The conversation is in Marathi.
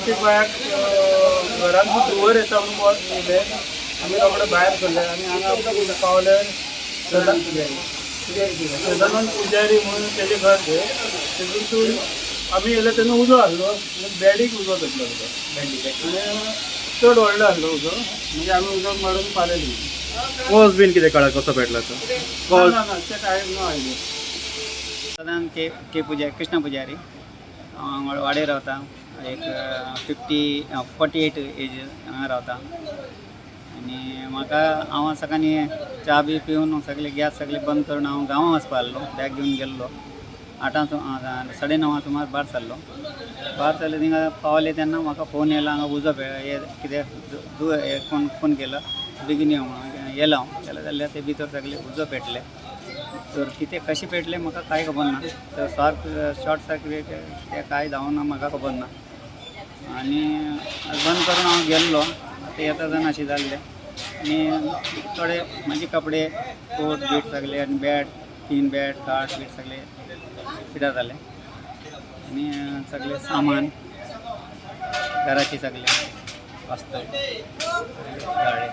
एक बायाक घरान धुंवर येता म्हणून येयले आमी रोखडे भायर सरले आनी हांगा पावले सदानंद पुजारी म्हणून तेजे घर ते तेतून आमी येयले तेन्ना उजो आसलो बॅडीक उजो पेटलो आनी चड व्हडलो आसलो उजो म्हणजे आमी उदक मारून पालयली कोस बीन कितें कळ्ळा कसो पेटला तो कोस ना ते काय नो आयडिया सदान के पुजारी कृष्ण पुजारी वाडे रावता एक 48 एज हांगा रावता आनी म्हाका हांव सकाळी च्या बी पिवन सगळे गॅस सगळे बंद करून हांव गांवां वचपा आसलो बॅग घेवन गेल्लो 9:30 सुमार भायर सरले थिंगा पावले तेन्ना म्हाका फोन येयलो हांगा उजो कितें कोण फोन केलो बेगीन यो म्हणून येयलो हांव जाल्यार ते भितर सगळे उजो पेटले तर कितें कशें पेटलें म्हाका कांय खबर ना तर शॉर्ट सर्किट तें कांय जावं ना म्हाका खबर ना आनी बंद करून हांव गेल्लो ते येता तेन्ना अशें जाल्लें आनी थोडे म्हाजे कपडे कोट बीट सगळे आनी बॅट 3 बॅट कार्ड बीट सगळे पिड्यार जाले आनी सगळे सामान घराचे सगळे वस्तू जाळे